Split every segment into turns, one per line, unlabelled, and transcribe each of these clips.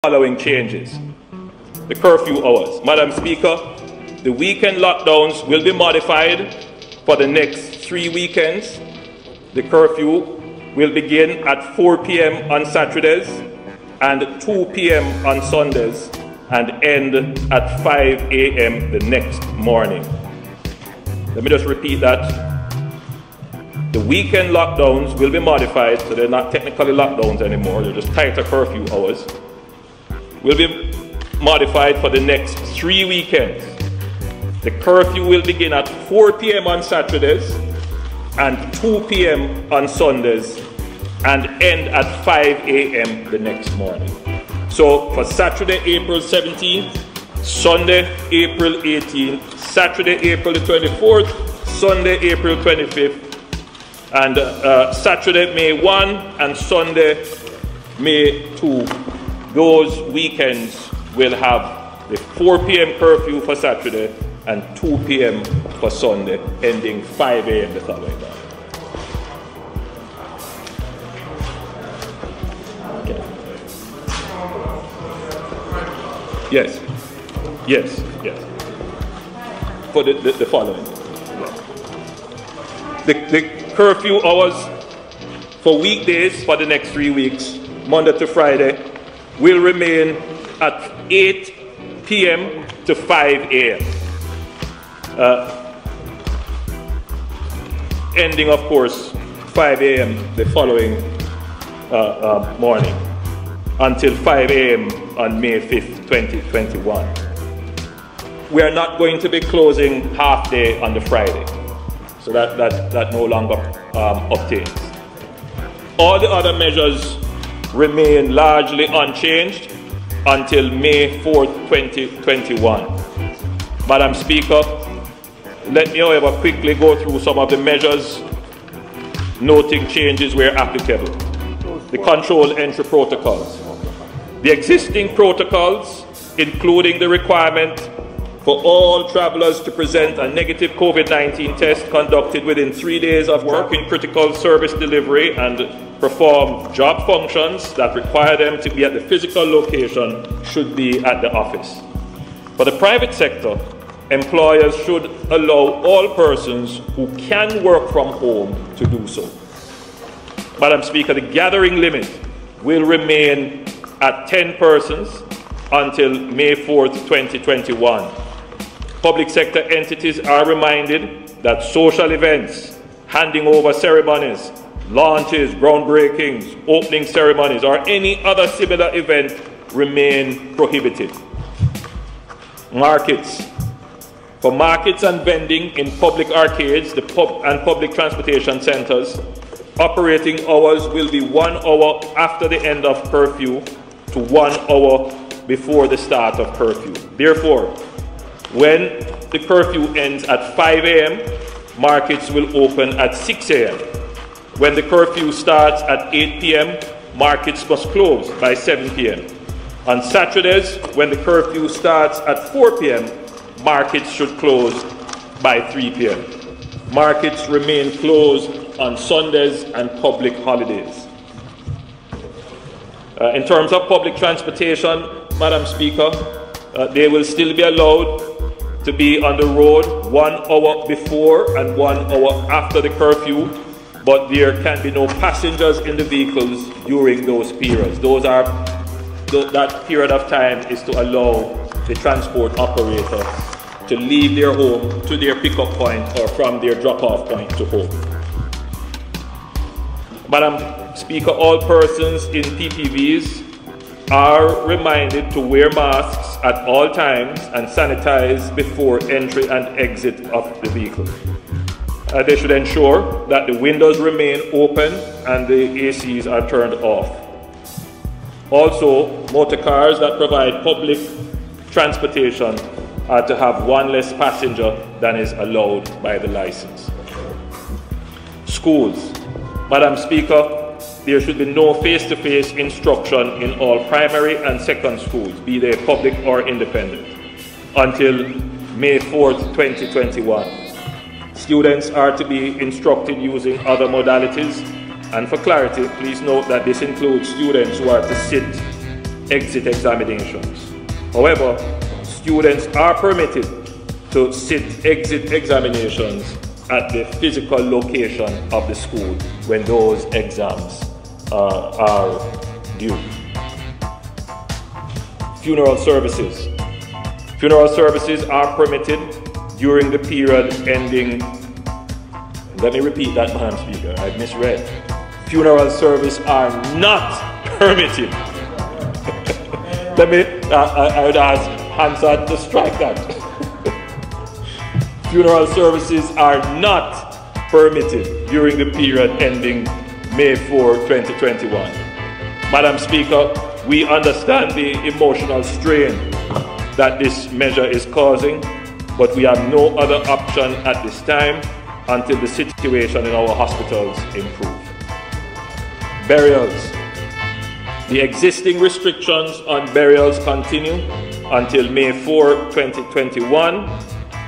Following changes. The curfew hours. Madam Speaker, the weekend lockdowns will be modified for the next 3 weekends. The curfew will begin at 4 p.m. on Saturdays and 2 p.m. on Sundays and end at 5 a.m. the next morning. Let me just repeat that. The weekend lockdowns will be modified, so they're not technically lockdowns anymore, they're just tighter curfew hours. Will be modified for the next 3 weekends. The curfew will begin at 4 p.m. on Saturdays and 2 p.m. on Sundays and end at 5 a.m. the next morning. So for Saturday, April 17th, Sunday, April 18th, Saturday, April the 24th, Sunday, April 25th, and Saturday, May 1 and Sunday, May 2. Those weekends will have the 4 p.m. curfew for Saturday and 2 p.m. for Sunday, ending 5 a.m. the following day. Okay. Yes. For the following. The curfew hours for weekdays for the next 3 weeks, Monday to Friday, will remain at 8 p.m. to 5 a.m. Ending, of course, 5 a.m. the following morning until 5 a.m. on May 5th, 2021. We are not going to be closing half day on the Friday, so that no longer obtains. All the other measures remain largely unchanged until May 4th, 2021. Madam Speaker, let me, however, quickly go through some of the measures, noting changes where applicable. The control entry protocols. The existing protocols, including the requirement for all travelers to present a negative COVID-19 test conducted within 3 days of work in critical service delivery and perform job functions that require them to be at the physical location, should be at the office. For the private sector, employers should allow all persons who can work from home to do so. Madam Speaker, the gathering limit will remain at 10 persons until May 4th, 2021. Public sector entities are reminded that social events, handing over ceremonies, launches, groundbreakings, opening ceremonies, or any other similar event remain prohibited. Markets. For markets and vending in public arcades and public transportation centers, operating hours will be 1 hour after the end of curfew to 1 hour before the start of curfew. Therefore, when the curfew ends at 5 a.m., markets will open at 6 a.m. When the curfew starts at 8 p.m., markets must close by 7 p.m. On Saturdays, when the curfew starts at 4 p.m., markets should close by 3 p.m. Markets remain closed on Sundays and public holidays. In terms of public transportation, Madam Speaker, they will still be allowed to be on the road 1 hour before and 1 hour after the curfew, but there can be no passengers in the vehicles during those periods. That period of time is to allow the transport operator to leave their home to their pickup point or from their drop-off point to home. Madam Speaker, all persons in PPVs are reminded to wear masks at all times and sanitize before entry and exit of the vehicle. They should ensure that the windows remain open and the ACs are turned off. Also, motor cars that provide public transportation are to have 1 less passenger than is allowed by the license. Schools. Madam Speaker, there should be no face-to-face instruction in all primary and second schools, be they public or independent, until May 4th, 2021. Students are to be instructed using other modalities, and for clarity, please note that this includes students who are to sit exit examinations. However, students are permitted to sit exit examinations at the physical location of the school when those exams are due. Funeral services. Funeral services are permitted during the period ending, let me repeat that, Madam Speaker, I misread. Funeral service are not permitted. I would ask Hansard to strike that. Funeral services are not permitted during the period ending May 4, 2021. Madam Speaker, we understand the emotional strain that this measure is causing, but we have no other option at this time until the situation in our hospitals improve. Burials. The existing restrictions on burials continue until May 4, 2021.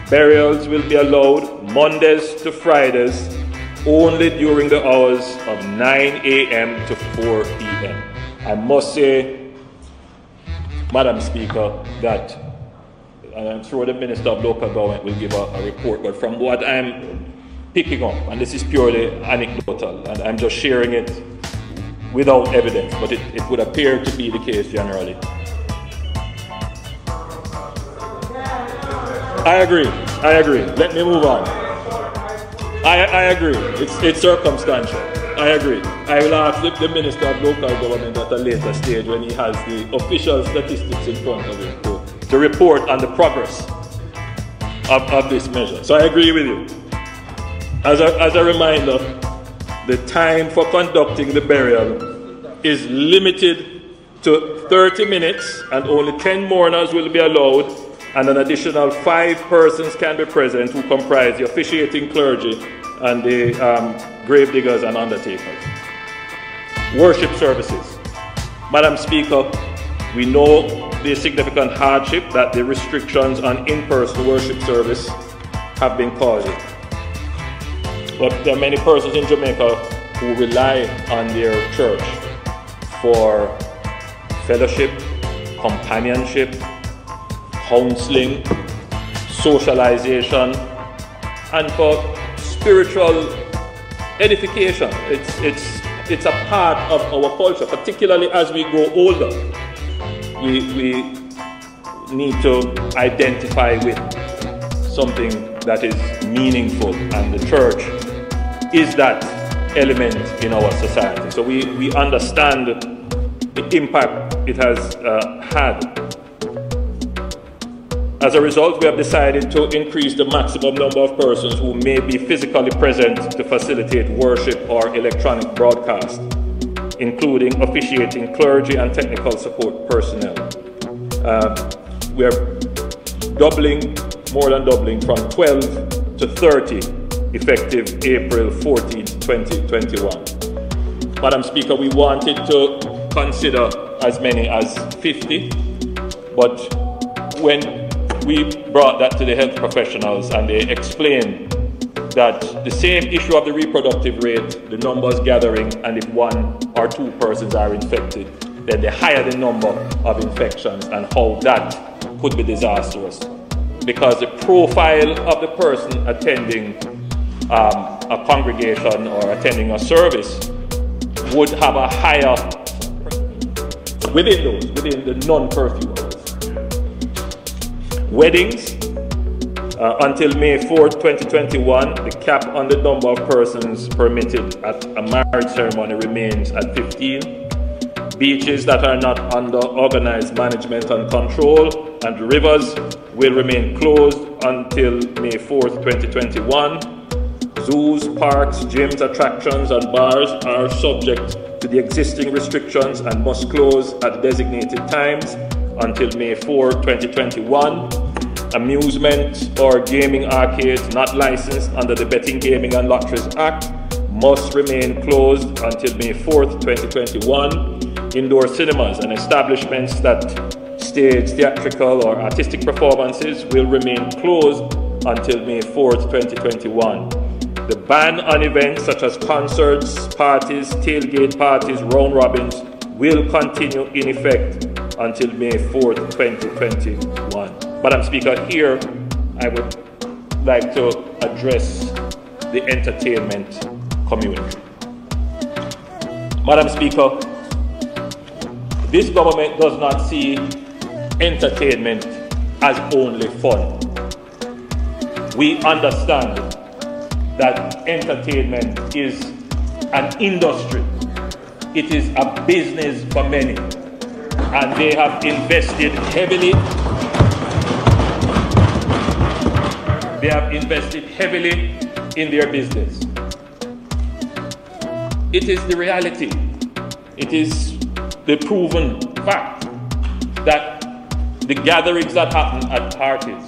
Burials will be allowed Mondays to Fridays only during the hours of 9 a.m. to 4 p.m. I must say, Madam Speaker, that, and I'm sure the Minister of Local Government will give a report, but from what I'm picking up, and this is purely anecdotal, and I'm just sharing it without evidence, but it would appear to be the case generally. I agree. Let me move on. I agree. It's circumstantial. I agree. I will ask the Minister of Local Government at a later stage when he has the official statistics in front of him to report on the progress of this measure. So I agree with you. As a reminder, the time for conducting the burial is limited to 30 minutes and only 10 mourners will be allowed, and an additional 5 persons can be present who comprise the officiating clergy and the grave diggers and undertakers. Worship services. Madam Speaker, we know the significant hardship that the restrictions on in-person worship service have been causing. But there are many persons in Jamaica who rely on their church for fellowship, companionship, counseling, socialization, and for spiritual edification. It's a part of our culture, particularly as we grow older. We need to identify with something that is meaningful, and the church is that element in our society. So we understand the impact it has had. As a result, we have decided to increase the maximum number of persons who may be physically present to facilitate worship or electronic broadcast, including officiating clergy and technical support personnel. We are more than doubling from 12 to 30 effective April 14, 2021. Madam Speaker, we wanted to consider as many as 50, but when we brought that to the health professionals and they explained that the same issue of the reproductive rate, the numbers gathering, and if 1 or 2 persons are infected, then the higher the number of infections and how that could be disastrous. Because the profile of the person attending a congregation or attending a service would have a higher within the non-curfew hours. Weddings, until May 4th, 2021, the cap on the number of persons permitted at a marriage ceremony remains at 15. Beaches that are not under organized management and control and rivers will remain closed until May 4th, 2021. Zoos, parks, gyms, attractions, and bars are subject to the existing restrictions and must close at designated times until May 4, 2021. Amusement or gaming arcades not licensed under the Betting, Gaming and Lotteries Act must remain closed until May 4th, 2021. Indoor cinemas and establishments that stage theatrical or artistic performances will remain closed until May 4th, 2021. The ban on events such as concerts, parties, tailgate parties, round robins will continue in effect until May 4th, 2021. Madam Speaker, here I would like to address the entertainment community. Madam Speaker, this government does not see entertainment as only fun. We understand that entertainment is an industry. It is a business for many, and they have invested heavily. They have invested heavily in their business. It is the reality. It is the proven fact that the gatherings that happen at parties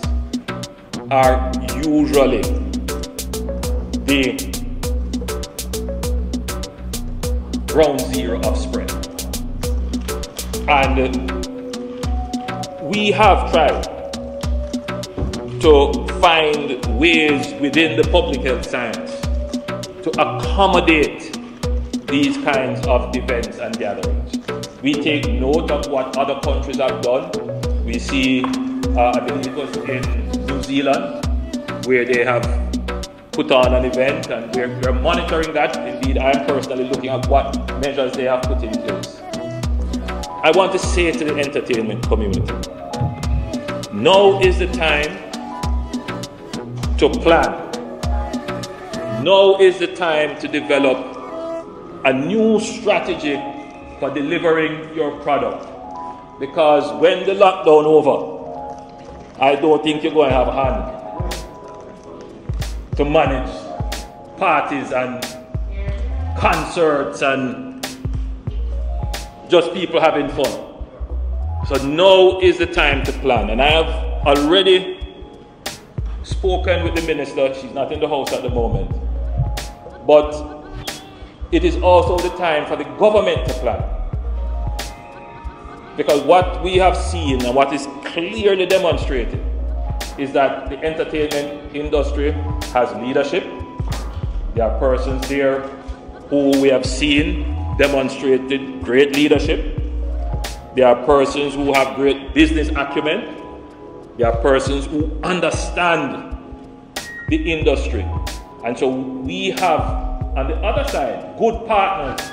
are usually the ground zero of spread. And we have tried to find ways within the public health science to accommodate these kinds of events and gatherings. We take note of what other countries have done. We see, I believe it was in New Zealand, where they have put on an event, and we're monitoring that. Indeed, I'm personally looking at what measures they have put in place. I want to say to the entertainment community, now is the time to plan. Now is the time to develop a new strategy for delivering your product. Because when the lockdown over, I don't think you're going to have a hand to manage parties and concerts and just people having fun. So now is the time to plan. And I have already spoken with the minister. She's not in the house at the moment. But it is also the time for the government to plan. Because what we have seen and what is clearly demonstrated is that the entertainment industry has leadership. There are persons there who we have seen demonstrated great leadership. There are persons who have great business acumen. There are persons who understand the industry. And so we have, on the other side, good partners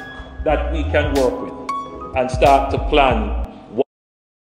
that we can work with and start to plan